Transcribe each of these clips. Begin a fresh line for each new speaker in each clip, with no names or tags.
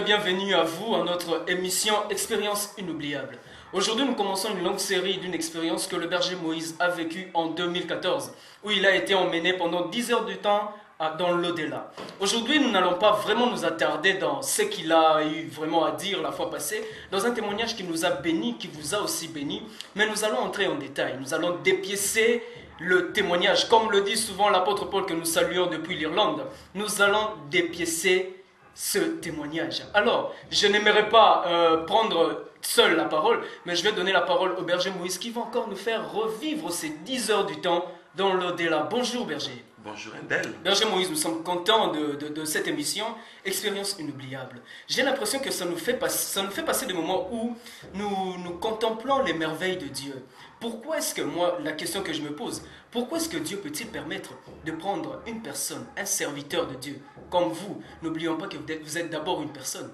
bienvenue à vous à notre émission Expérience inoubliable. Aujourd'hui, nous commençons une longue série d'une expérience que le berger Moïse a vécue en 2014, où il a été emmené pendant 10 heures du temps dans l'au-delà. Aujourd'hui, nous n'allons pas vraiment nous attarder dans ce qu'il a eu vraiment à dire la fois passée, dans un témoignage qui nous a bénis, qui vous a aussi bénis, mais nous allons entrer en détail, nous allons dépiécer le témoignage. Comme le dit souvent l'apôtre Paul que nous saluons depuis l'Irlande, nous allons dépiécer ce témoignage. Alors, je n'aimerais pas prendre seul la parole, mais je vais donner la parole au berger Moïse qui va encore nous faire revivre ces 10 heures du temps dans l'au-delà. Bonjour berger.
Bonjour Endel.
Berger Moïse, nous sommes contents de cette émission, Expérience inoubliable. J'ai l'impression que ça nous fait passer des moments où nous contemplons les merveilles de Dieu. Pourquoi est-ce que moi, la question que je me pose, pourquoi est-ce que Dieu peut-il permettre de prendre une personne, un serviteur de Dieu, comme vous? N'oublions pas que vous êtes d'abord une personne.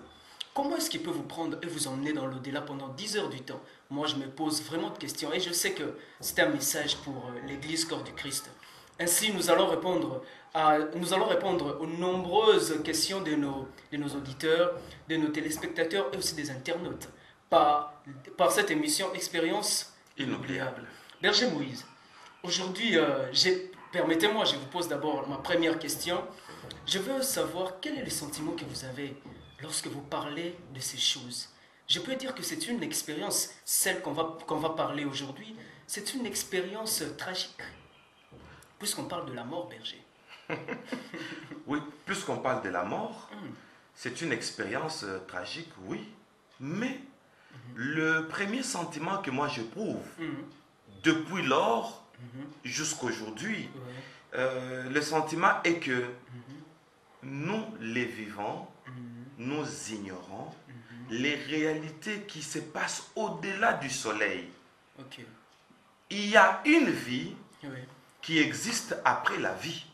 Comment est-ce qu'il peut vous prendre et vous emmener dans l'au-delà pendant 10 heures du temps? Moi, je me pose vraiment de questions et je sais que c'est un message pour l'Église Corps du Christ. Ainsi, nous allons répondre aux nombreuses questions de nos auditeurs, de nos téléspectateurs et aussi des internautes par cette émission Expérience inoubliable. Berger Moïse, aujourd'hui, permettez-moi, je vous pose d'abord ma première question. Je veux savoir quel est le sentiment que vous avez lorsque vous parlez de ces choses. Je peux dire que c'est une expérience, celle qu'on va parler aujourd'hui, c'est une expérience tragique. Puisqu'on parle de la mort, berger.
Oui, puisqu'on parle de la mort, c'est une expérience tragique, oui. Mais le premier sentiment que moi j'éprouve, depuis lors jusqu'aujourd'hui, le sentiment est que nous, les vivants, nous ignorons les réalités qui se passent au-delà du soleil.
Okay.
Il y a une vie qui existe après la vie.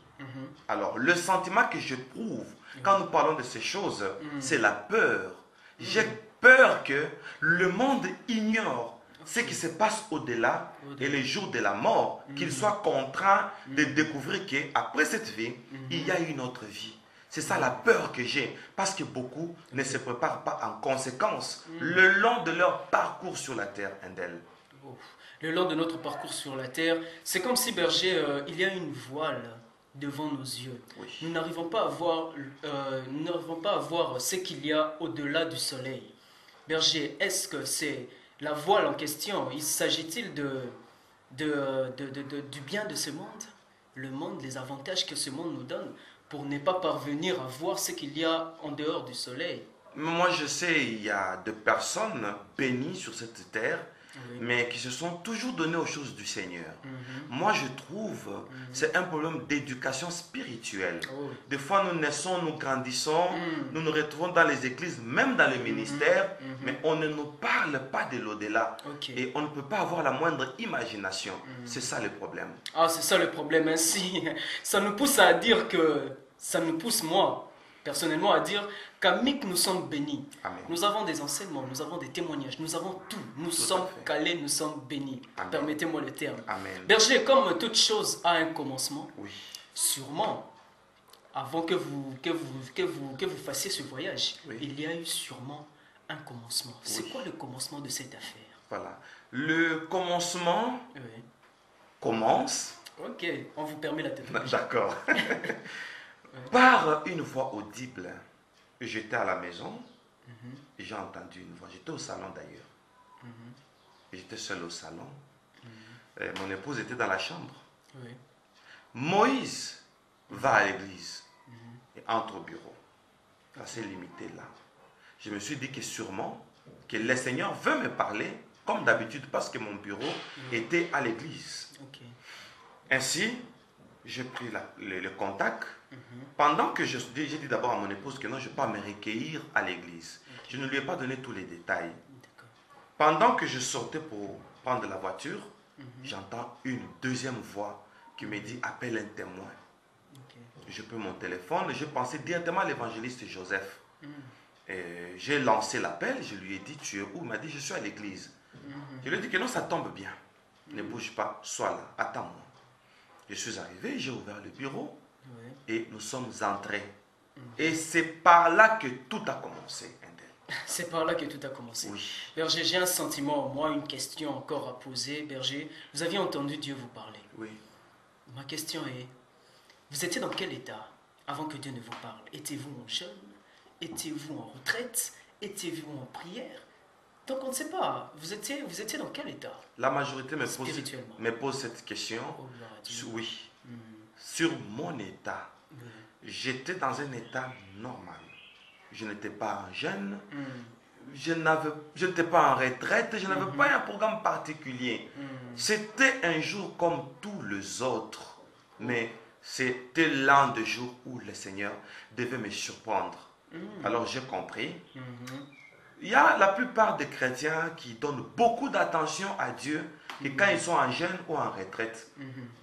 Alors, le sentiment que j'éprouve quand nous parlons de ces choses, c'est la peur. J'ai peur que le monde ignore ce qui se passe au-delà et les jours de la mort, qu'il soit contraint de découvrir qu'après cette vie, il y a une autre vie. C'est ça la peur que j'ai, parce que beaucoup ne se préparent pas en conséquence le long de leur parcours sur la terre, Endel.
Le long de notre parcours sur la terre, c'est comme si, berger, il y a une voile devant nos yeux. Oui. Nous n'arrivons pas à voir ce qu'il y a au-delà du soleil. Berger, est-ce que c'est la voile en question? Il s'agit-il du bien de ce monde? Le monde, les avantages que ce monde nous donne pour ne pas parvenir à voir ce qu'il y a en dehors du soleil?
Moi, je sais, il y a des personnes bénies sur cette terre, mais qui se sont toujours données aux choses du Seigneur. Moi, je trouve c'est un problème d'éducation spirituelle. Des fois, nous naissons, nous grandissons, nous nous retrouvons dans les églises, même dans les ministères, mais on ne nous parle pas de l'au-delà. Et on ne peut pas avoir la moindre imagination. C'est ça le problème.
Ah, c'est ça le problème. Ainsi, ça nous pousse à dire que, ça nous pousse, moi, personnellement, à dire qu'à Mick, nous sommes bénis. Amen. Nous avons des enseignements, nous avons des témoignages, nous avons tout. Nous sommes calés, nous sommes bénis. Permettez-moi le terme.
Amen.
Berger, comme toute chose a un commencement,
oui.
Sûrement, avant que vous fassiez ce voyage, il y a eu sûrement un commencement. C'est quoi le commencement de cette affaire?
Voilà. Le commencement commence.
Ok, on vous permet la tête.
D'accord. Par une voix audible. J'étais à la maison, j'ai entendu une voix. J'étais au salon d'ailleurs. J'étais seul au salon. Mon épouse était dans la chambre. Moïse va à l'église et entre au bureau. Ça s'est limité là. Je me suis dit que sûrement que le Seigneur veut me parler comme d'habitude parce que mon bureau était à l'église. Ainsi, j'ai pris le contact. Pendant que j'ai dit d'abord à mon épouse que non, je ne vais pas me recueillir à l'église. Je ne lui ai pas donné tous les détails. Pendant que je sortais pour prendre la voiture, j'entends une deuxième voix qui me dit appelle un témoin. Je prends mon téléphone, j'ai pensé directement à l'évangéliste Joseph. J'ai lancé l'appel, je lui ai dit tu es où? Il m'a dit je suis à l'église. Je lui ai dit que non, ça tombe bien. Ne bouge pas, sois là, attends-moi. Je suis arrivé, j'ai ouvert le bureau. Et nous sommes entrés. Et c'est par là que tout a commencé.
C'est par là que tout a commencé.
Oui.
Berger, j'ai un sentiment en moi, une question encore à poser. Berger, vous aviez entendu Dieu vous parler.
Oui.
Ma question est, vous étiez dans quel état avant que Dieu ne vous parle? Étiez-vous en jeûne? Étiez-vous en retraite? Étiez-vous en prière? Donc on ne sait pas. Vous étiez dans quel état?
La majorité
Spirituellement.
me pose cette question.
Oh, gloire à Dieu.
Oui.
Hmm.
Sur mon état.
Oui.
J'étais dans un état normal. Je n'étais pas en jeûne.
Hmm.
Je n'étais pas en retraite. Je n'avais pas un programme particulier.
Hmm.
C'était un jour comme tous les autres. Mais c'était l'un des jours où le Seigneur devait me surprendre. Alors j'ai compris. Il y a la plupart des chrétiens qui donnent beaucoup d'attention à Dieu et quand ils sont en jeûne ou en retraite.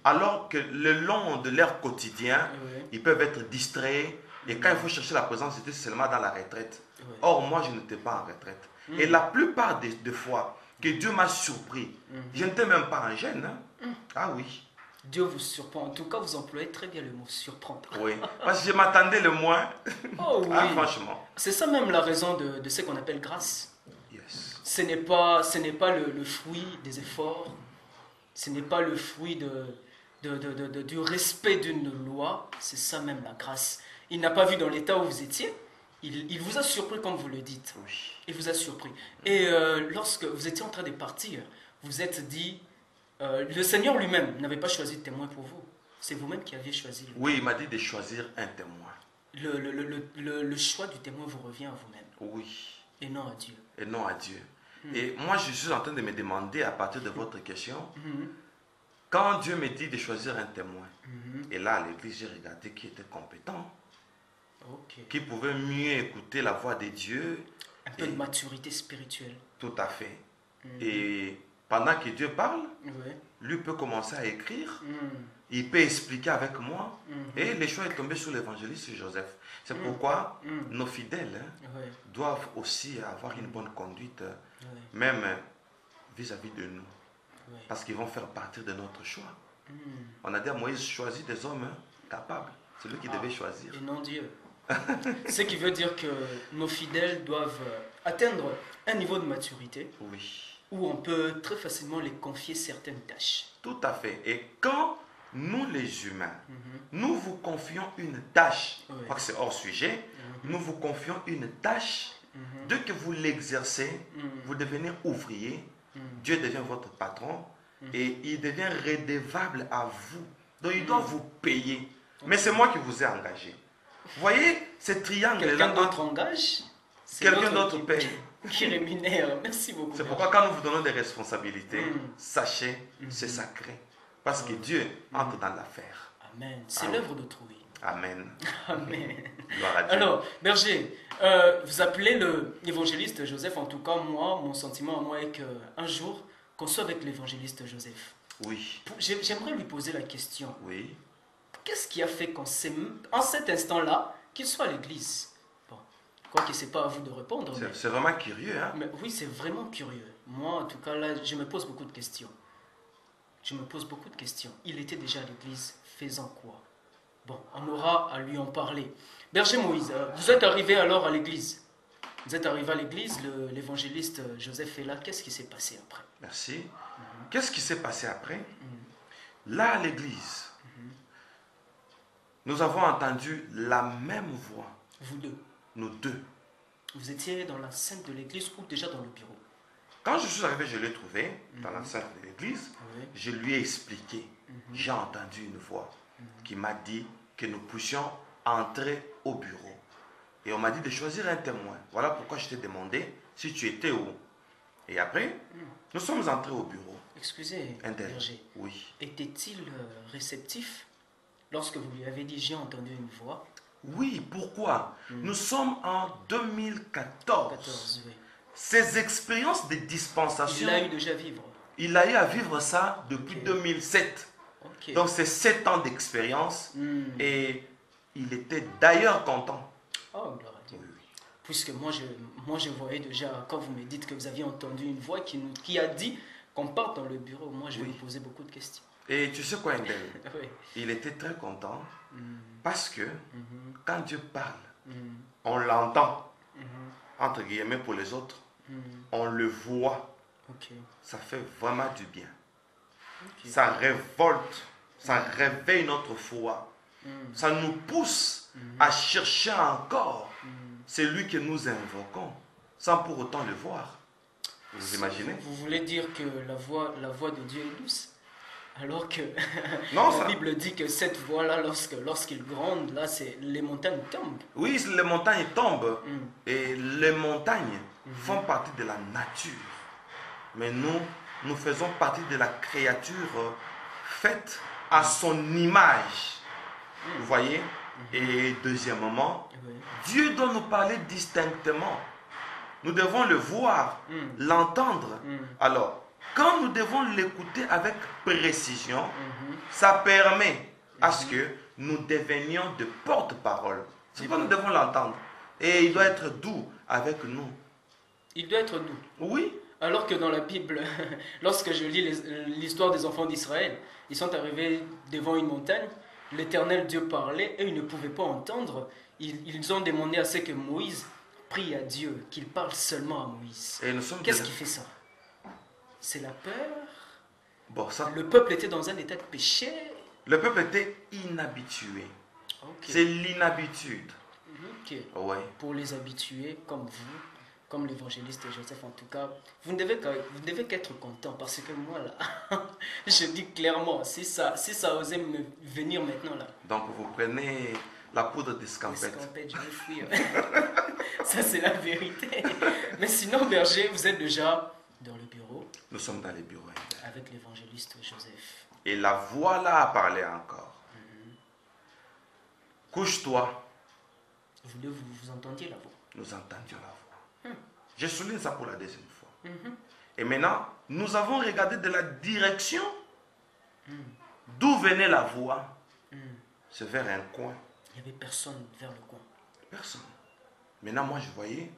Alors que le long de leur quotidien, ils peuvent être distraits et quand il faut chercher la présence de Dieu, c'est seulement dans la retraite. Or, moi, je n'étais pas en retraite. Et la plupart des fois que Dieu m'a surpris, je n'étais même pas en jeûne. Hein. Ah oui.
Dieu vous surprend. En tout cas, vous employez très bien le mot surprendre.
Oui, parce que je m'attendais le moins.
Oh oui.
Ah, franchement.
C'est ça même la raison de ce qu'on appelle grâce.
Yes.
Ce n'est pas le fruit des efforts. Ce n'est pas le fruit du respect d'une loi. C'est ça même la grâce. Il n'a pas vu dans l'état où vous étiez. Il vous a surpris comme vous le dites.
Oui.
Il vous a surpris. Et lorsque vous étiez en train de partir, vous êtes dit... le Seigneur lui-même n'avait pas choisi de témoin pour vous. C'est vous-même qui aviez choisi.
Oui, il m'a dit de choisir un témoin.
Le choix du témoin vous revient à vous-même.
Oui.
Et non à Dieu.
Et non à Dieu. Et moi, je suis en train de me demander à partir de votre question, quand Dieu me dit de choisir un témoin, et là, à l'église, j'ai regardé qui était compétent, qui pouvait mieux écouter la voix de Dieu.
Un peu de maturité spirituelle.
Tout à fait. Et pendant que Dieu parle, lui peut commencer à écrire, il peut expliquer avec moi, et le choix est tombé sur l'évangéliste Joseph. C'est pourquoi nos fidèles doivent aussi avoir une bonne conduite, même vis-à-vis de nous, parce qu'ils vont faire partie de notre choix. On a dit à Moïse, choisis des hommes capables. C'est lui qui devait choisir.
Et non Dieu. Ce qui veut dire que nos fidèles doivent atteindre un niveau de maturité.
Oui.
Où on peut très facilement les confier certaines tâches.
Tout à fait. Et quand nous les humains, nous vous confions une tâche, je crois que c'est hors sujet, nous vous confions une tâche, dès que vous l'exercez, vous devenez ouvrier, Dieu devient votre patron et il devient redevable à vous. Donc il doit vous payer. Mais c'est moi qui vous ai engagé. Vous voyez, ce triangle-là...
Quelqu'un d'autre engage,
quelqu'un d'autre paye.
Qui rémunère. Merci beaucoup.
C'est pourquoi quand nous vous donnons des responsabilités, sachez, c'est sacré. Parce que Dieu entre dans l'affaire.
Amen. C'est l'œuvre d'autrui.
Amen.
Amen.
Gloire à Dieu.
Alors, Berger, vous appelez l'évangéliste Joseph, en tout cas, moi, mon sentiment à moi est qu'un jour, qu'on soit avec l'évangéliste Joseph.
Oui.
J'aimerais lui poser la question.
Oui.
Qu'est-ce qui a fait qu'en cet instant-là, qu'il soit à l'église? Quoique ce n'est pas à vous de répondre.
C'est vraiment curieux, hein?
Mais oui, c'est vraiment curieux. Moi, en tout cas, là, je me pose beaucoup de questions. Il était déjà à l'église, faisant quoi? Bon, on aura à lui en parler. Berger Moïse, vous êtes arrivé alors à l'église. Vous êtes arrivé à l'église, l'évangéliste Joseph est là. Qu'est-ce qui s'est passé après?
Merci. Qu'est-ce qui s'est passé après? Là, à l'église, nous avons entendu la même voix.
Vous deux?
Nous deux.
Vous étiez dans la scène de l'église ou déjà dans le bureau?
Quand je suis arrivé, je l'ai trouvé dans la salle de l'église. Je lui ai expliqué. J'ai entendu une voix qui m'a dit que nous puissions entrer au bureau. Et on m'a dit de choisir un témoin. Voilà pourquoi je t'ai demandé si tu étais où. Et après, nous sommes entrés au bureau.
Excusez, Berger.
Oui.
Était-il réceptif lorsque vous lui avez dit j'ai entendu une voix?
Oui, pourquoi? Nous sommes en 2014.
Oui.
Ces expériences de dispensation...
Il a eu déjà à vivre.
Il a eu à vivre ça depuis 2007. Donc c'est 7 ans d'expérience. Et il était d'ailleurs content.
Oh, gloire à Dieu. Oui. Puisque moi je voyais déjà, quand vous me dites que vous aviez entendu une voix qui a dit qu'on parte dans le bureau, moi je vais vous poser beaucoup de questions.
Et tu sais quoi, Endel? Il était très content parce que quand Dieu parle, on l'entend. entre guillemets, pour les autres,
Mhm.
on le voit,
Ok.
ça fait vraiment du bien.
Ok.
Ça révolte, ça réveille notre foi.
Mhm.
Ça nous pousse
Mhm.
à chercher encore
Mhm.
celui que nous invoquons, sans pour autant le voir. Vous imaginez?
Vous voulez dire que la voix de Dieu est douce? Alors que
Non,
la
ça...
Bible dit que cette voix-là, lorsqu'il gronde, là, les montagnes tombent.
Oui, les montagnes tombent.
Mm.
Et les montagnes font partie de la nature. Mais nous faisons partie de la créature faite à son image. Vous voyez? Et deuxièmement,
Oui.
Dieu doit nous parler distinctement. Nous devons le voir, l'entendre. Alors, quand nous devons l'écouter avec précision, ça permet à ce que nous devenions de porte-parole. C'est pourquoi nous devons l'entendre. Et il doit être doux avec nous.
Il doit être doux.
Oui.
Alors que dans la Bible, lorsque je lis l'histoire des enfants d'Israël, ils sont arrivés devant une montagne, l'Éternel Dieu parlait et ils ne pouvaient pas entendre. Ils ont demandé à ce que Moïse prie à Dieu, qu'il parle seulement à Moïse.
Et nous sommes
Qu'est-ce qui fait ça? C'est la peur?
Bon, ça...
Le peuple était dans un état de péché?
Le peuple était inhabitué.
Okay.
C'est l'inhabitude.
Ok.
Ouais.
Pour les habitués, comme vous, comme l'évangéliste Joseph en tout cas, vous ne devez qu'être content parce que moi là, je dis clairement, si ça osait me venir maintenant là.
Donc vous prenez la poudre d'escampette.
Escampette, je vais fuir. Ça c'est la vérité. Mais sinon berger, vous êtes déjà dans le bureau.
Nous sommes dans les bureaux.
Avec l'évangéliste Joseph.
Et la voix là a parlé encore. Couche-toi.
Vous entendiez la voix.
Nous entendions la voix. Je souligne ça pour la deuxième fois. Et maintenant, nous avons regardé de la direction d'où venait la voix. C'est vers un coin.
Il n'y avait personne vers le coin.
Personne. Maintenant, moi, je voyais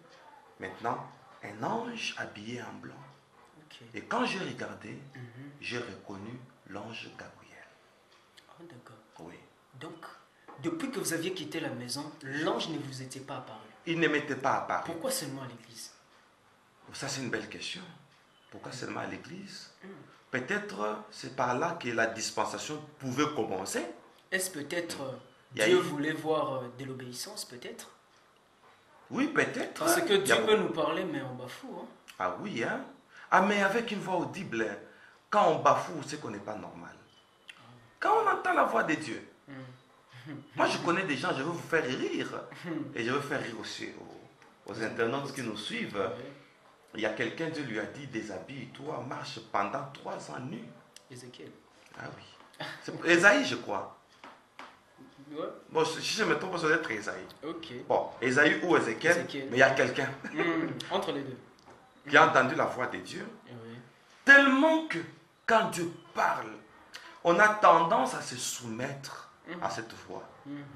maintenant un ange habillé en blanc.
Okay.
Et quand j'ai regardé, j'ai reconnu l'ange Gabriel.
Oh, d'accord.
Oui.
Donc, depuis que vous aviez quitté la maison, l'ange ne vous était pas apparu.
Il ne m'était pas apparu.
Pourquoi seulement à l'église?
Ça, c'est une belle question. Pourquoi seulement à l'église? Peut-être c'est par là que la dispensation pouvait commencer.
Est-ce peut-être Dieu voulait voir de l'obéissance, peut-être?
Oui, peut-être.
Parce que Dieu peut nous parler, mais on bafoue. Hein?
Ah oui, hein? Ah, mais avec une voix audible, quand on bafoue, c'est qu'on n'est pas normal. Quand on entend la voix de Dieu, moi je connais des gens, je veux vous faire rire. Et je veux faire rire aussi aux internautes qui nous suivent. Il y a quelqu'un, Dieu lui a dit, déshabille-toi, marche pendant 3 ans nu.
Ézéchiel.
Ah oui. C'est Ésaïe, je crois.
Ouais.
Bon, si je me trompe, ça doit être Ésaïe.
Ok.
Bon, Ésaïe ou Ézéchiel, mais il y a quelqu'un
entre les deux.
Qui a entendu la voix de Dieu.
Oui.
Tellement que quand Dieu parle, on a tendance à se soumettre à cette voix.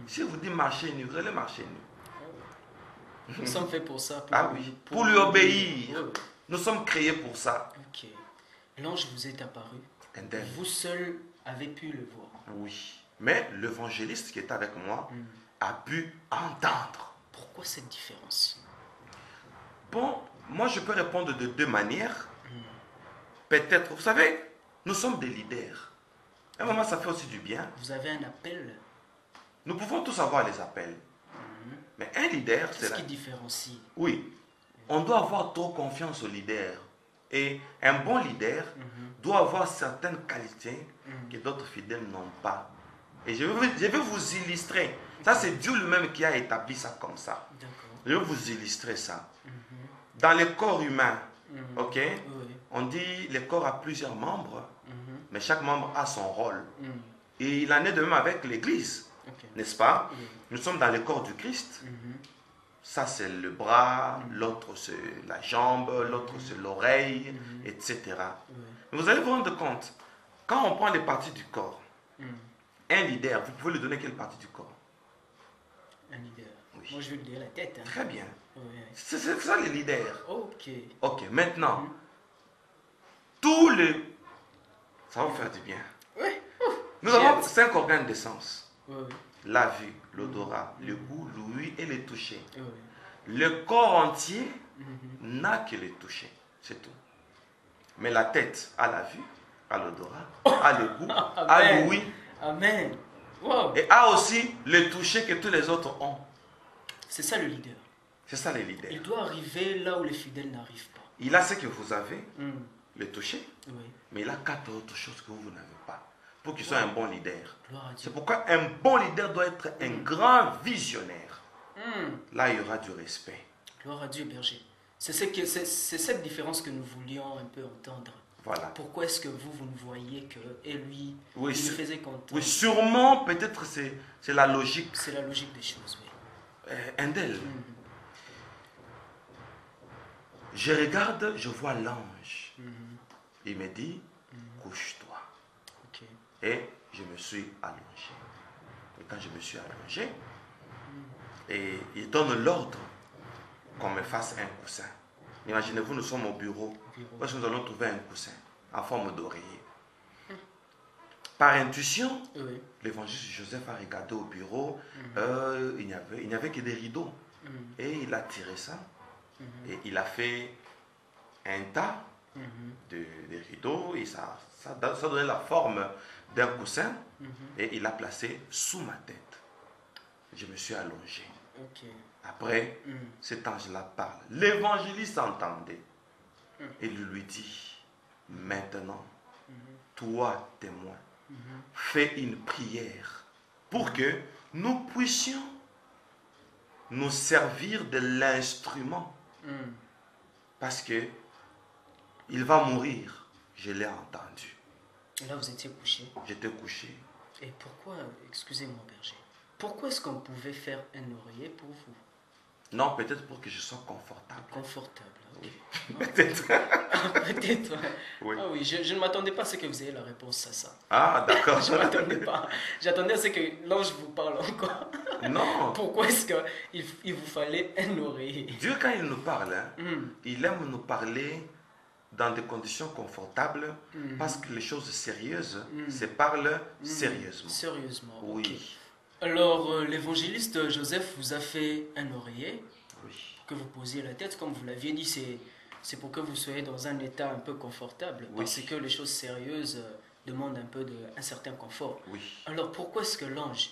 Si vous dites marcher nu, vous allez marcher nu.
Nous sommes faits pour ça.
Pour lui obéir.
Oui.
Nous sommes créés pour ça.
Ok. L'ange vous est apparu.
Indemne.
Vous seul avez pu le voir.
Oui. Mais l'évangéliste qui est avec moi a pu entendre.
Pourquoi cette différence?
Bon, moi je peux répondre de 2 manières. Peut-être, vous savez, nous sommes des leaders. À un moment, ça fait aussi du bien.
Vous avez un appel.
Nous pouvons tous avoir les appels. Mais un leader, c'est
Qu'est-ce qui différencie?
Oui. On doit avoir trop confiance au leader. Et un bon leader doit avoir certaines qualités que d'autres fidèles n'ont pas. Et je vais vous illustrer. Ça, c'est Dieu lui-même qui a établi ça comme ça. Je vais vous illustrer ça. Dans le corps humain, ok, on dit le corps a plusieurs membres, mais chaque membre a son rôle. Et il en est de même avec l'Église, n'est-ce pas? Nous sommes dans le corps du Christ. Ça, c'est le bras, l'autre, c'est la jambe, l'autre, c'est l'oreille, etc. Mais vous allez vous rendre compte, quand on prend les parties du corps, un leader, vous pouvez lui donner quelle partie du corps?
Un leader. Oui. Moi, je vais lui donner la tête. Hein.
Très bien.
Oui.
C'est ça les leaders.
Ok.
Ok, maintenant, tous les... Ça va vous faire du bien.
Oui.
Nous avons 5 organes de sens.
Oui.
La vue, l'odorat, le goût, l'ouïe et le toucher. Le corps entier n'a que le toucher, c'est tout. Mais la tête a la vue, a l'odorat, a le goût, a l'ouïe.
Amen. Wow.
Et a aussi le toucher que tous les autres ont.
C'est ça le leader.
C'est ça les leaders.
Il doit arriver là où les fidèles n'arrivent pas.
Il a ce que vous avez, le toucher,
Oui.
mais il a 4 autres choses que vous n'avez pas. Pour qu'il soit un bon leader.
Gloire à Dieu.
C'est pourquoi un bon leader doit être un grand visionnaire. Là, il y aura du respect.
Gloire à Dieu, berger. C'est cette différence que nous voulions un peu entendre.
Voilà.
Pourquoi est-ce que vous ne voyez que et lui,
Oui,
il nous faisait compte.
Oui, sûrement, peut-être c'est la logique.
C'est la logique des choses, oui.
Indel. Je regarde, je vois l'ange. Il me dit, couche-toi.
Ok.
Et je me suis allongé. Et quand je me suis allongé, et il donne l'ordre qu'on me fasse un coussin. Imaginez-vous, nous sommes au bureau. Parce que nous allons trouver un coussin en forme d'oreiller. Par intuition, l'évangile Joseph a regardé au bureau, il n'y avait que des rideaux. Et il a tiré ça. Et il a fait un tas de rideaux. Et ça donnait la forme d'un coussin. Et il l'a placé sous ma tête. Je me suis allongé.
Ok.
Après, cet ange-là parle. L'évangéliste entendait. Et il lui dit, maintenant, toi, témoin, fais une prière pour que nous puissions nous servir de l'instrument. Parce que il va mourir. Je l'ai entendu.
Et là, vous étiez couché.
J'étais couché.
Et pourquoi, excusez-moi, berger, pourquoi est-ce qu'on pouvait faire un oreiller pour vous?
Non, peut-être pour que je sois confortable.
Confortable, ok.
Oui. Peut-être.
Peut-être.
Oui.
Ah oui, je ne m'attendais pas à ce que vous ayez la réponse à ça.
Ah, d'accord.
Je ne m'attendais pas. J'attendais à ce que l'ange vous parle encore.
Non.
Pourquoi est-ce qu'il vous fallait un oreiller?
Dieu, quand il nous parle, il aime nous parler dans des conditions confortables parce que les choses sérieuses se parlent sérieusement.
Sérieusement,
Oui.
ok. Alors, l'évangéliste Joseph vous a fait un oreiller que vous posiez la tête. Comme vous l'aviez dit, c'est pour que vous soyez dans un état un peu confortable. Parce que les choses sérieuses demandent un peu un certain confort.
Oui.
Alors, pourquoi est-ce que l'ange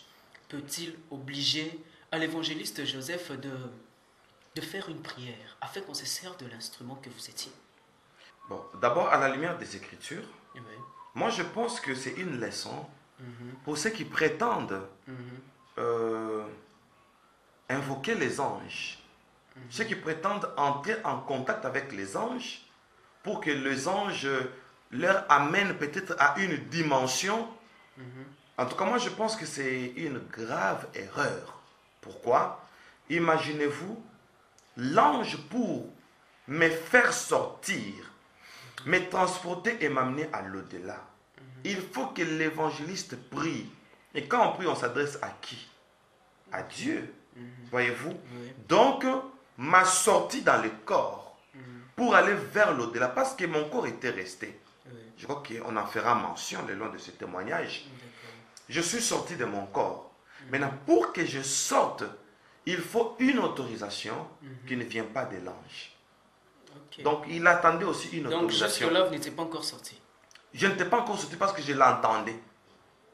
peut-il obliger à l'évangéliste Joseph de faire une prière afin qu'on se serve de l'instrument que vous étiez?
Bon, d'abord, à la lumière des Écritures,
Oui.
moi je pense que c'est une leçon pour ceux qui prétendent invoquer les anges. Ceux qui prétendent entrer en contact avec les anges pour que les anges leur amènent peut-être à une dimension. En tout cas, moi je pense que c'est une grave erreur. Pourquoi? Imaginez-vous, l'ange pour me faire sortir, me transporter et m'amener à l'au-delà. Il faut que l'évangéliste prie. Et quand on prie, on s'adresse à qui? À Dieu. Voyez-vous? Donc, ma sortie dans le corps pour aller vers l'au-delà, parce que mon corps était resté. Je crois qu'on en fera mention le long de ce témoignage. Je suis sorti de mon corps. Maintenant, pour que je sorte, il faut une autorisation qui ne vient pas de l'ange.
Okay.
Donc, il attendait aussi une autorisation.
Donc, jusque-là, vous n'étiez pas encore sorti?
Je n'étais pas encore sorti parce que je l'entendais.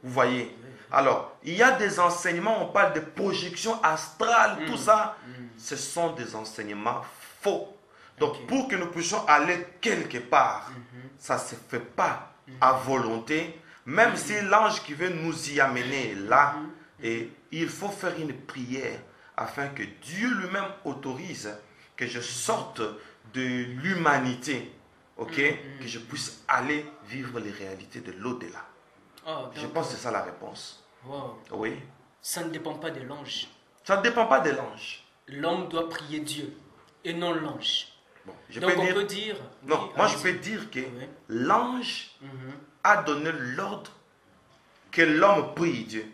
Vous voyez? Alors, il y a des enseignements, on parle de projection astrale, tout ça. Ce sont des enseignements faux. Donc, pour que nous puissions aller quelque part, ça ne se fait pas à volonté. Même si l'ange qui veut nous y amener là, et il faut faire une prière afin que Dieu lui-même autorise que je sorte de l'humanité, que je puisse aller vivre les réalités de l'au-delà. Je pense que c'est ça la réponse.
Wow.
Oui.
Ça ne dépend pas de l'ange.
Ça ne dépend pas de l'ange.
L'homme doit prier Dieu et non l'ange.
Bon,
donc on peut dire...
Non, moi je peux dire que l'ange a donné l'ordre que l'homme prie Dieu.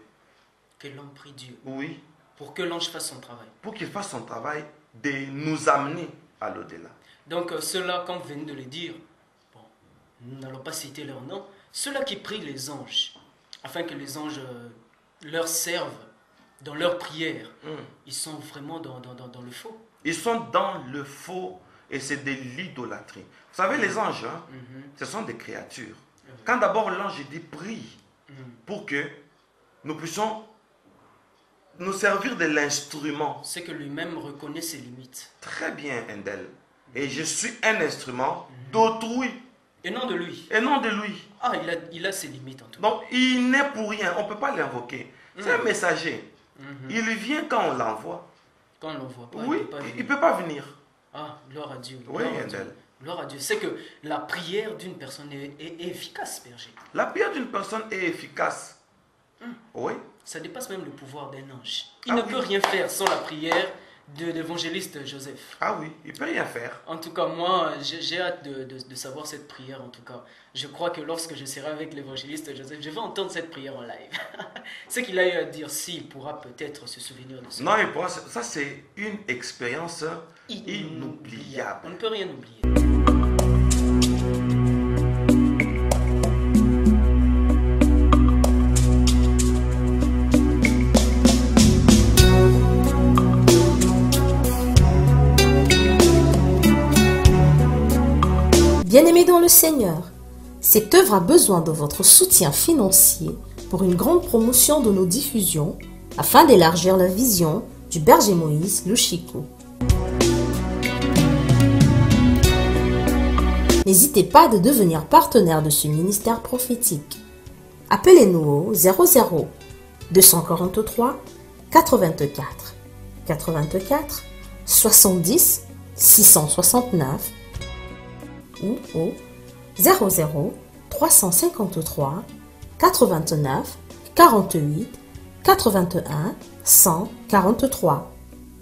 Que l'homme prie Dieu.
Oui.
Pour que l'ange fasse son travail.
Pour qu'il fasse son travail de nous amener à l'au-delà.
Donc ceux-là, comme vous venez de le dire, bon, nous n'allons pas citer leur nom, ceux-là qui prient les anges, afin que les anges leur servent dans leur prière, ils sont vraiment dans le faux.
Ils sont dans le faux et c'est de l'idolâtrie. Vous savez, les anges, hein, ce sont des créatures. Quand d'abord l'ange dit prie pour que nous puissions nous servir de l'instrument.
C'est que lui-même reconnaît ses limites.
Très bien, Endel. Et je suis un instrument d'autrui.
Et non de lui.
Et non de lui.
Ah, il a ses limites en tout cas.
Donc, il n'est pour rien. On ne peut pas l'invoquer. C'est un messager. Il vient quand on l'envoie.
Quand on l'envoie pas,
Oui, il ne peut pas venir.
Ah, gloire à Dieu.
Oui,
Gloire à
Endel.
Dieu. Gloire à Dieu. C'est que la prière d'une personne est efficace, berger.
La prière d'une personne est efficace. Oui.
Ça dépasse même le pouvoir d'un ange. Il
Ah
ne
oui.
peut rien faire sans la prière de l'évangéliste Joseph.
Ah oui, il ne peut rien faire.
En tout cas, moi, j'ai hâte de savoir cette prière, en tout cas. Je crois que lorsque je serai avec l'évangéliste Joseph, je vais entendre cette prière en live. Ce qu'il a eu à dire, s'il pourra peut-être se souvenir de ça.
Non, il pourra, ça c'est une expérience inoubliable.
On ne peut rien oublier.
Bien-aimés dans le Seigneur, cette œuvre a besoin de votre soutien financier pour une grande promotion de nos diffusions afin d'élargir la vision du berger Moïse Lushiko. N'hésitez pas à devenir partenaire de ce ministère prophétique. Appelez-nous au 00 243 84 84 70 669 ou au 00 353 89 48 81 143.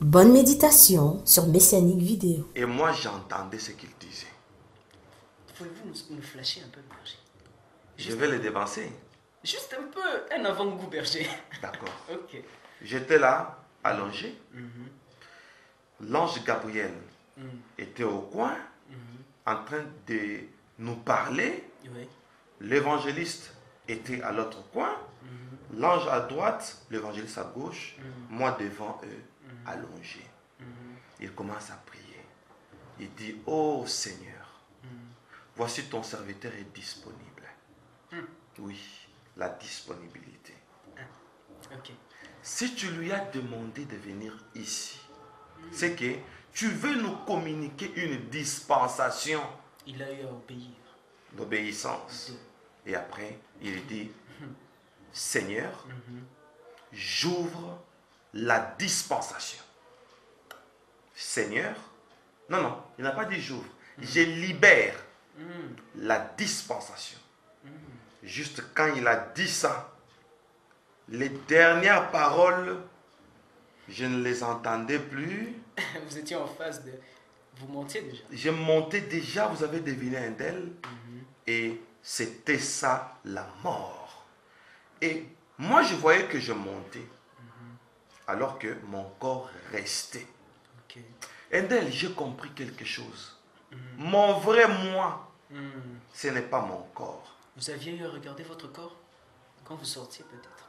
Bonne méditation sur Messianique Vidéo.
Et moi j'entendais ce qu'il disait.
Pouvez-vous nous flasher un peu, berger?
Je vais les dévancer.
Juste un peu, un avant-goût, berger.
D'accord.
Ok.
J'étais là, allongé. L'ange Gabriel était au coin, en train de nous parler.
Oui.
L'évangéliste était à l'autre coin. L'ange à droite, l'évangéliste à gauche. Moi devant eux, allongé. Il commence à prier. Il dit, ô Seigneur, voici ton serviteur est disponible. Oui, la disponibilité.
Ok.
Si tu lui as demandé de venir ici, c'est que tu veux nous communiquer une dispensation
Il a eu à obéir.
d'obéissance. Et après, il dit, Seigneur, j'ouvre la dispensation. Seigneur, non, il n'a pas dit j'ouvre. Je libère la dispensation. Juste quand il a dit ça, les dernières paroles, je ne les entendais plus.
Vous étiez en phase de... Vous montiez déjà.
Je montais déjà, vous avez deviné un d'elle. Et c'était ça, la mort. Et moi, je voyais que je montais. Alors que mon corps restait.
Ok.
Endel, j'ai compris quelque chose. Mon vrai moi, ce n'est pas mon corps.
Vous aviez eu à regarder votre corps quand vous sortiez peut-être?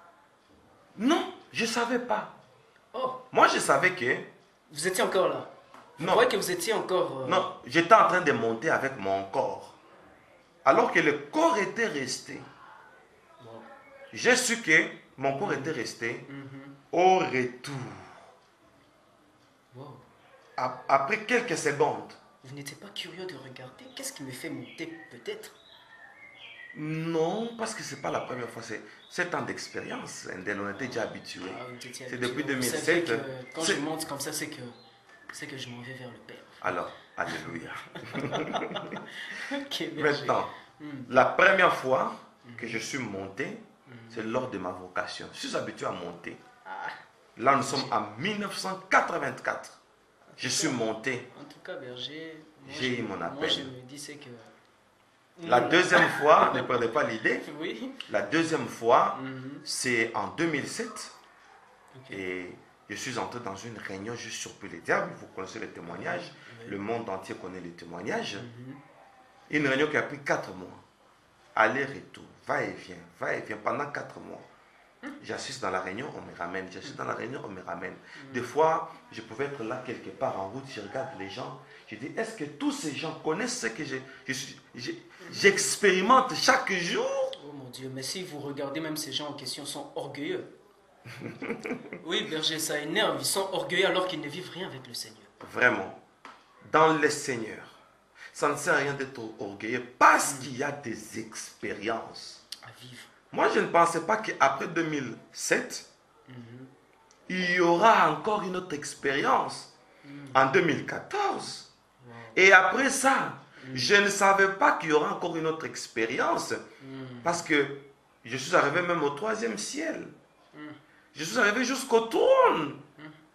Non, je ne savais pas.
Oh,
Moi, je savais que...
vous étiez encore là. Vous
Non.
croyez que vous étiez encore...
Non, j'étais en train de monter avec mon corps. Alors que le corps était resté.
Bon.
J'ai su que mon corps était resté au retour.
Wow.
Après quelques secondes.
Vous n'étiez pas curieux de regarder? Qu'est-ce qui me fait monter peut-être?
Non, parce que ce n'est pas la première fois. C'est 7 ans d'expérience. On était déjà habitué.
Ah, vous étiez
C'est
habitué.
depuis
Vous
2007.
savez que quand je monte comme ça, c'est que je m'en vais vers le Père.
Alors, alléluia.
Ok, berger.
Maintenant, la première fois que je suis monté, c'est lors de ma vocation. Je suis habitué à monter. Là, nous sommes en 1984. Je suis monté.
En tout cas, berger,
J'ai eu mon appel.
moi je me dis c'est que...
La deuxième fois, ne perdez pas l'idée,
Oui.
la deuxième fois, c'est en 2007.
Ok.
Et je suis entré dans une réunion juste sur le diable. Vous connaissez les témoignages. Le monde entier connaît les témoignages. Une réunion qui a pris 4 mois. Aller-retour, va-et-vient, pendant 4 mois. J'assiste dans la réunion, on me ramène. J'assiste dans la réunion, on me ramène. Des fois, je pouvais être là quelque part en route, je regarde les gens. Je dis, est-ce que tous ces gens connaissent ce que j'expérimente chaque jour?
Oh mon Dieu, mais si vous regardez, même ces gens en question sont orgueilleux. Oui, berger, ça énerve. Ils sont orgueilleux alors qu'ils ne vivent rien avec le Seigneur.
Vraiment, dans le Seigneur, ça ne sert à rien d'être orgueilleux parce qu'il y a des expériences
À vivre.
Moi, je ne pensais pas qu'après 2007, il y aura encore une autre expérience en 2014.
Wow.
Et après ça, je ne savais pas qu'il y aura encore une autre expérience parce que je suis arrivé même au 3e ciel. Je suis arrivé jusqu'au trône.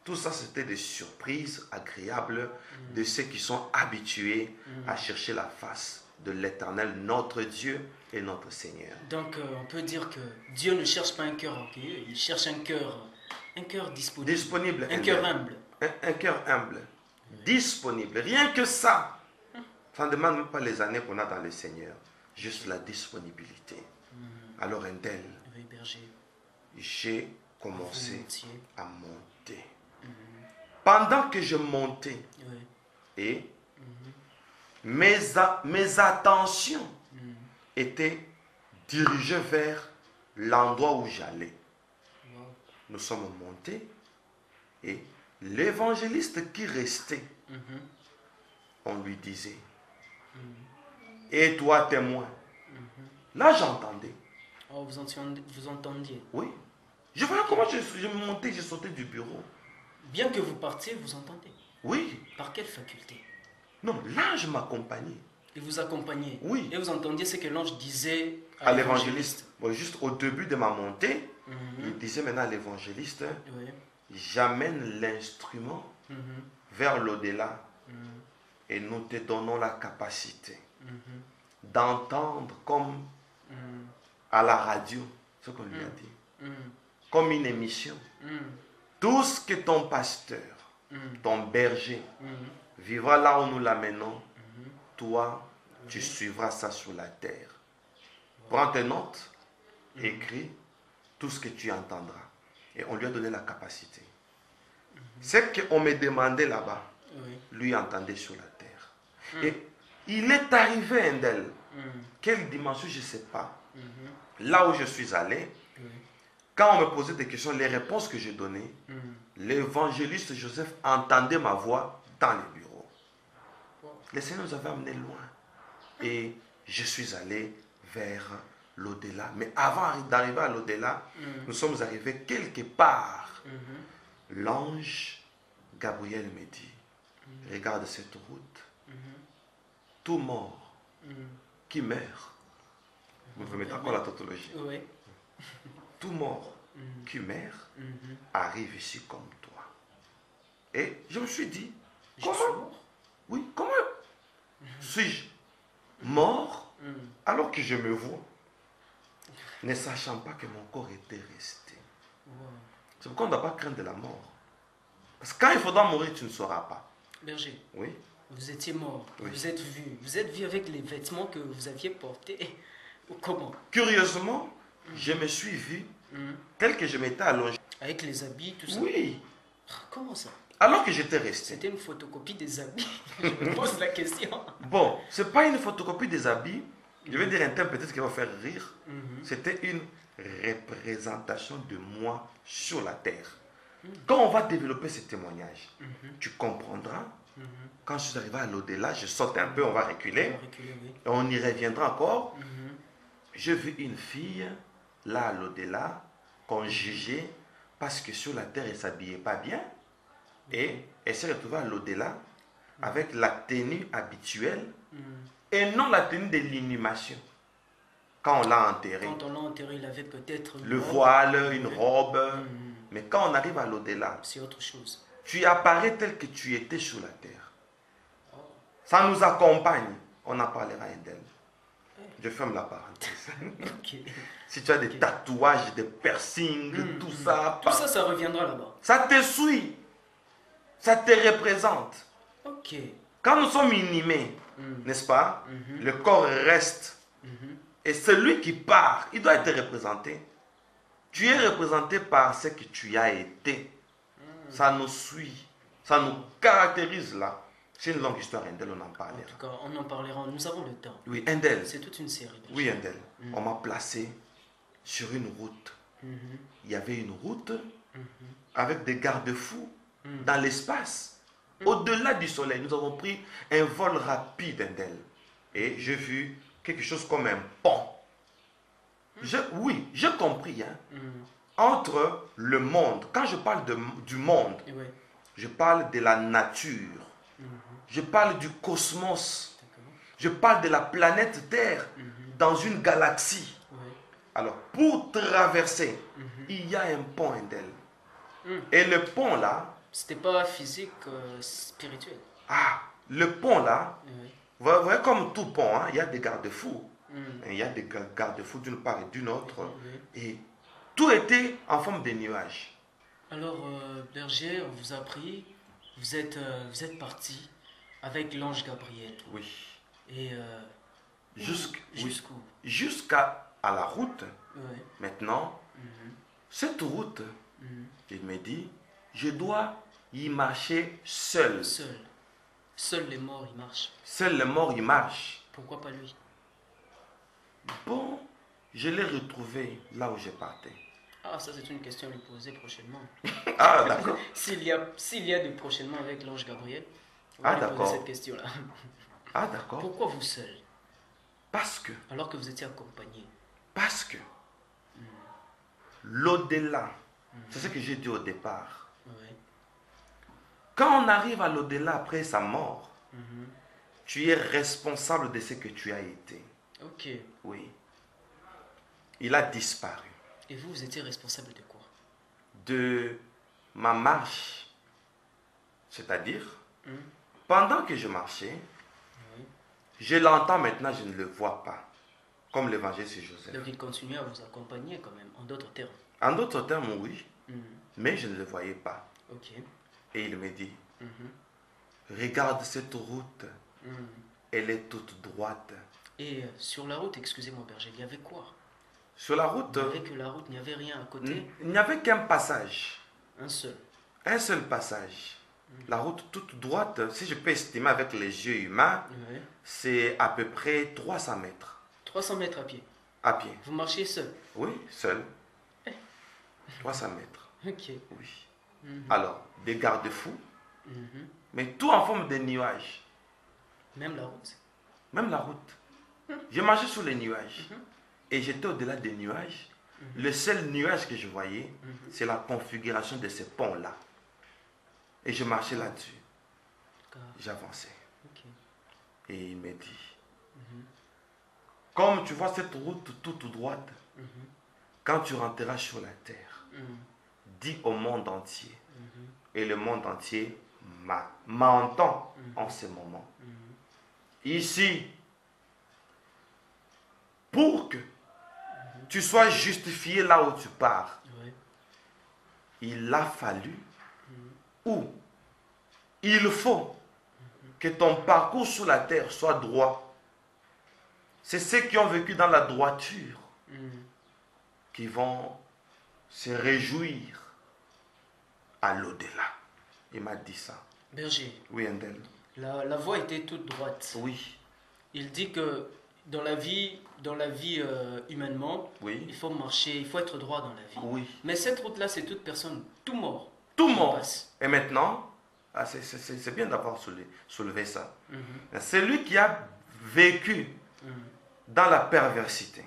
Tout ça, c'était des surprises agréables de ceux qui sont habitués à chercher la face de l'Éternel, notre Dieu et notre Seigneur.
Donc, on peut dire que Dieu ne cherche pas un cœur orgueilleux, il cherche un cœur disponible.
Disponible.
Un cœur humble.
Un cœur humble. Disponible. Rien que ça. Ça ne demande même pas les années qu'on a dans le Seigneur. Juste la disponibilité. Alors, un tel,
Oui, berger.
j'ai commencé
Volontiers.
à monter. Pendant que je montais,
Oui.
et mes attentions étaient dirigées vers l'endroit où j'allais.
Wow.
Nous sommes montés et l'évangéliste qui restait, on lui disait, et toi témoin. Là j'entendais.
Oh, vous entendiez.
Oui. Je voyais comment je montais, je sautais du bureau.
Bien que vous partiez, vous entendez.
Oui.
Par quelle faculté?
Non, l'ange m'accompagnait.
Et vous accompagnez.
Oui.
Et vous entendiez ce que l'ange disait
À l'évangéliste. Bon, juste au début de ma montée, il disait maintenant à l'évangéliste,
Oui.
j'amène l'instrument vers l'au-delà et nous te donnons la capacité d'entendre comme à la radio, ce qu'on lui a dit, comme une émission. Tout ce que ton pasteur, ton berger, vivra là où nous l'amenons, toi, tu suivras ça sur la terre. Prends tes notes, écris tout ce que tu entendras. Et on lui a donné la capacité. Ce qu'on me demandait là-bas, lui entendait sur la terre. Et il est arrivé un d'elle. Quelle dimension, je ne sais pas. Là où je suis allé, quand on me posait des questions, les réponses que je donnais, l'évangéliste Joseph entendait ma voix dans les bureaux. Le Seigneur nous avait amenés loin. Et je suis allé vers l'au-delà. Mais avant d'arriver à l'au-delà, nous sommes arrivés quelque part. L'ange Gabriel me dit, regarde cette route. Tout mort qui meurt. Vous mettez encore la tautologie.
Oui.
Tout mort qui meurt arrive ici comme toi. Et je me suis dit,
Je suis
comment?
mort.
Oui, comment suis-je mort alors que je me vois, ne sachant pas que mon corps était resté.
Wow.
C'est pourquoi on ne doit pas craindre de la mort. Parce que quand il faudra mourir, tu ne sauras pas.
Berger,
Oui.
vous étiez mort,
Oui.
vous êtes vu. Vous êtes vu avec les vêtements que vous aviez portés. Comment?
Curieusement, je me suis vu tel que je m'étais allongé.
Avec les habits, tout ça.
Oui.
Comment ça?
Alors que j'étais resté.
C'était une photocopie des habits. Je me pose la question.
Bon, ce n'est pas une photocopie des habits. Je vais dire un terme peut-être qui va faire rire. C'était une représentation de moi sur la terre. Quand on va développer ce témoignage, tu comprendras. Quand je suis arrivé à l'au-delà, je saute un peu, on va reculer.
On va reculer, oui.
Et on y reviendra encore. J'ai vu une fille, là à l'au-delà, qu'on jugeait parce que sur la terre, elle ne s'habillait pas bien. Et elle s'est retrouvée à l'au-delà avec la tenue habituelle et non la tenue de l'inhumation. Quand on l'a enterré,
Quand on l'a enterré, il avait peut-être une
le
robe.
voile, une robe. Mais quand on arrive à l'au-delà,
C'est autre chose.
tu apparais tel que tu étais sur la terre. Ça nous accompagne. On en parlera un d'elle. Je ferme la parenthèse.
Ok.
Si tu as des tatouages, des piercings, tout ça,
Tout ça, ça reviendra là-bas.
ça te suit. Ça te représente.
Ok.
Quand nous sommes inhumés, n'est-ce pas, le corps reste. Et celui qui part, il doit être représenté. Tu es représenté par ce que tu as été. Ça nous suit. Ça nous caractérise là. C'est une longue histoire, Endel, on en
En
parlera.
tout cas, on en parlera. Nous avons le temps.
Oui, Endel.
C'est toute une série.
Oui, Endel. On m'a placé sur une route. Il y avait une route avec des garde-fous dans l'espace. Au-delà du soleil, nous avons pris un vol rapide, Endel. Et j'ai vu quelque chose comme un pont. Oui, j'ai compris. Hein, entre le monde, quand je parle du monde,
Et ouais.
je parle de la nature. Je parle du cosmos.
D'accord.
Je parle de la planète Terre dans une galaxie.
Ouais.
Alors, pour traverser, il y a un pont, Endel. Et le pont là,
C'était pas physique, spirituel.
le pont là,
Ouais.
vous voyez comme tout pont, hein, il y a des garde-fous. Il y a des garde-fous d'une part et d'une autre.
Oui.
Et tout était en forme de nuages.
Alors, berger, on vous a pris, vous êtes parti avec l'ange Gabriel.
Oui.
Et jusqu'où?
Jusqu'à la route.
Ouais.
Maintenant, cette route, il me dit, je dois y marcher seul.
Seuls les morts, ils marchent.
Seul le mort, il marche.
Pourquoi pas lui?
Bon, je l'ai retrouvé là où je partais.
Ah, ça c'est une question à lui poser prochainement.
Ah, d'accord.
s'il y a de prochainement avec l'ange Gabriel, on
Ah,
va lui poser
d'accord.
cette question-là.
Ah, d'accord.
Pourquoi vous seul?
Parce que
Alors que vous étiez accompagné.
l'au-delà, c'est ce que j'ai dit au départ.
Ouais.
Quand on arrive à l'au-delà après sa mort, tu es responsable de ce que tu as été.
Ok.
Oui. Il a disparu.
Et vous étiez responsable de quoi?
De ma marche. C'est-à-dire, pendant que je marchais, je l'entends maintenant, je ne le vois pas. Comme l'évangile sur Joseph.
Donc il continue à vous accompagner quand même, en d'autres termes.
En d'autres termes, oui. Mais je ne le voyais pas.
Ok.
Et il me dit, regarde cette route. Elle est toute droite.
Et sur la route, excusez-moi berger, il y avait quoi?
Sur la route,
Il n'y avait que la route, il n'y avait rien à côté.
il n'y avait qu'un passage.
Un seul.
Un seul passage. La route toute droite, si je peux estimer avec les yeux humains,
Ouais.
c'est à peu près 300 mètres.
300 mètres à pied.
À pied.
Vous marchiez seul.
Oui, seul. 300 mètres.
Ok.
Oui. Alors, des garde-fous, mais tout en forme de nuages.
Même la route.
Même la route. Je marchais sous les nuages. Et j'étais au-delà des nuages. Le seul nuage que je voyais, c'est la configuration de ce pont-là. Et je marchais là-dessus.
D'accord.
J'avançais.
Ok.
Et il me dit, comme tu vois cette route toute droite, quand tu rentreras sur la terre, dis au monde entier. Et le monde entier m'entend en ce moment. Ici, pour que tu sois justifié là où tu pars,
Ouais.
il a fallu ou il faut que ton parcours sur la terre soit droit. C'est ceux qui ont vécu dans la droiture qui vont se réjouir à l'au-delà. Il m'a dit ça.
Berger,
Oui, Endel.
la voie était toute droite.
Oui.
Il dit que dans la vie humainement,
Oui.
il faut marcher, il faut être droit dans la vie.
Oui.
Mais cette route-là, c'est toute personne, tout mort.
Tout
qui
mort.
passe.
Et maintenant, c'est bien d'avoir soulevé ça. C'est lui qui a vécu dans la perversité,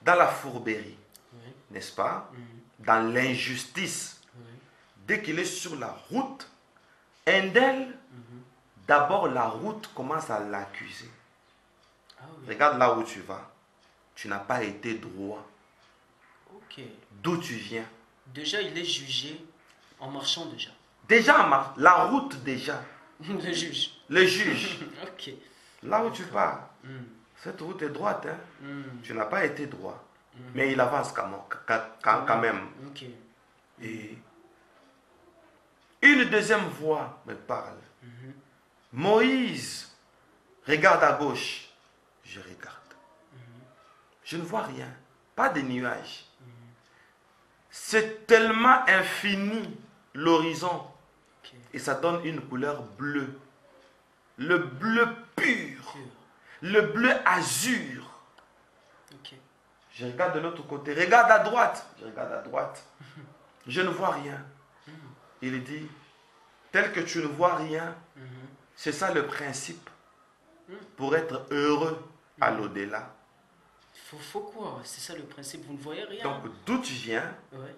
dans la fourberie,
Oui.
n'est-ce pas? Dans l'injustice.
Oui.
Dès qu'il est sur la route, Endel, d'abord la route commence à l'accuser.
Ah oui.
Regarde là où tu vas. Tu n'as pas été droit.
Ok.
D'où tu viens.
Déjà, il est jugé en marchant déjà.
Déjà, la route déjà.
Le juge.
Le juge.
Ok.
Là où tu pars. Cette route est droite. Hein? Tu n'as pas été droit. Mais il avance quand même.
Ok.
Et une deuxième voix me parle. Moïse, regarde à gauche. Je regarde. Je ne vois rien. Pas de nuages. C'est tellement infini l'horizon.
Ok.
Et ça donne une couleur bleue. Le bleu pur.
Pur.
Le bleu azur.
Ok.
Je regarde de l'autre côté. Regarde à droite. Je regarde à droite. Je ne vois rien. Il dit, tel que tu ne vois rien, c'est ça le principe pour être heureux à l'au-delà.
Faut quoi? C'est ça le principe, vous ne voyez rien.
Donc, d'où tu viens,
Ouais.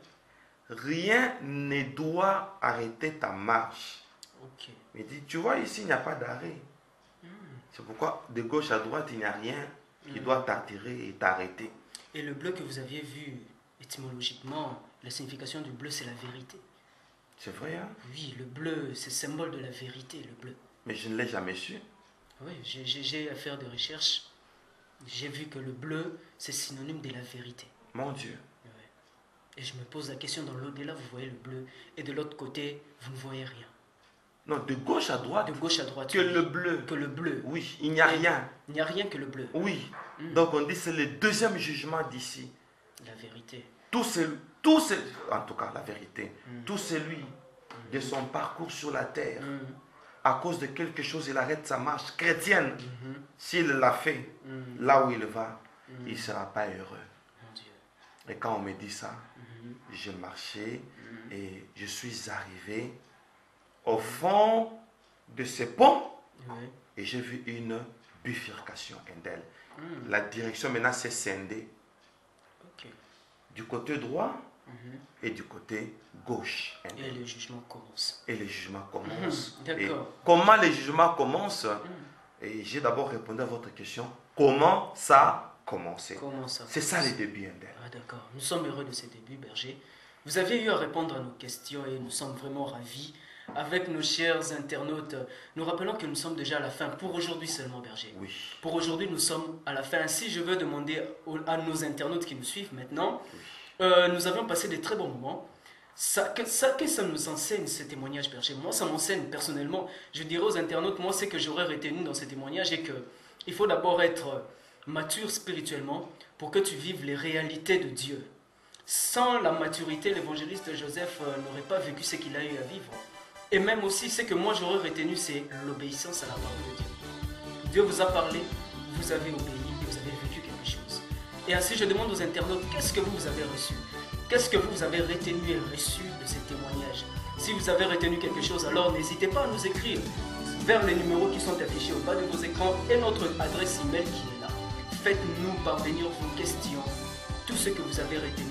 rien ne doit arrêter ta marche.
Ok.
Il dit, tu vois, ici, il n'y a pas d'arrêt. C'est pourquoi, de gauche à droite, il n'y a rien qui doit t'attirer et t'arrêter.
Et le bleu que vous aviez vu, étymologiquement, la signification du bleu, c'est la vérité.
C'est vrai, hein?
Oui, le bleu, c'est symbole de la vérité, le bleu.
Mais je ne l'ai jamais su.
Oui, j'ai à faire des recherches. J'ai vu que le bleu, c'est synonyme de la vérité.
Mon Dieu.
Ouais. Et je me pose la question, dans l'au-delà, vous voyez le bleu, et de l'autre côté, vous ne voyez rien.
Non, de gauche à droite,
De gauche à droite,
que
oui.
le bleu.
Que le bleu.
Oui, il n'y a rien.
Il n'y a rien que le bleu.
Oui. Donc on dit c'est le deuxième jugement d'ici.
La vérité.
Tout en tout cas la vérité, tout celui de son parcours sur la terre, à cause de quelque chose, il arrête sa marche chrétienne. S'il l'a fait, là où il va, il ne sera pas heureux.
Mon Dieu.
Et quand on me dit ça, je marchais et je suis arrivé au fond de ce pont
Ouais.
et j'ai vu une bifurcation d'elle. La direction maintenant s'est scindée
Ok.
du côté droit et du côté gauche.
Et le jugement commence.
Et les jugements commencent.
D'accord.
Et comment les jugements commencent? Et j'ai d'abord répondu à votre question. Comment ça a commencé?
Comment ça?
C'est ça les débuts d'elle.
Ah d'accord. Nous sommes heureux de ces débuts, Berger. Vous avez eu à répondre à nos questions et nous sommes vraiment ravis. Avec nos chers internautes, nous rappelons que nous sommes déjà à la fin. Pour aujourd'hui seulement, Berger.
Oui.
Pour aujourd'hui, nous sommes à la fin. Si je veux demander à nos internautes qui nous suivent maintenant, nous avons passé des très bons moments. Que ça nous enseigne, ces témoignages, Berger? Moi, ça m'enseigne personnellement. Je dirais aux internautes, moi, c'est que j'aurais retenu dans ces témoignages et qu'il faut d'abord être mature spirituellement pour que tu vives les réalités de Dieu. Sans la maturité, l'évangéliste Joseph n'aurait pas vécu ce qu'il a eu à vivre. Et même aussi, ce que moi j'aurais retenu, c'est l'obéissance à la parole de Dieu. Dieu vous a parlé, vous avez obéi et vous avez vécu quelque chose. Et ainsi, je demande aux internautes, qu'est-ce que vous avez reçu? Qu'est-ce que vous avez retenu et reçu de ces témoignages? Si vous avez retenu quelque chose, alors n'hésitez pas à nous écrire vers les numéros qui sont affichés au bas de vos écrans et notre adresse email qui est là. Faites-nous parvenir vos questions, tout ce que vous avez retenu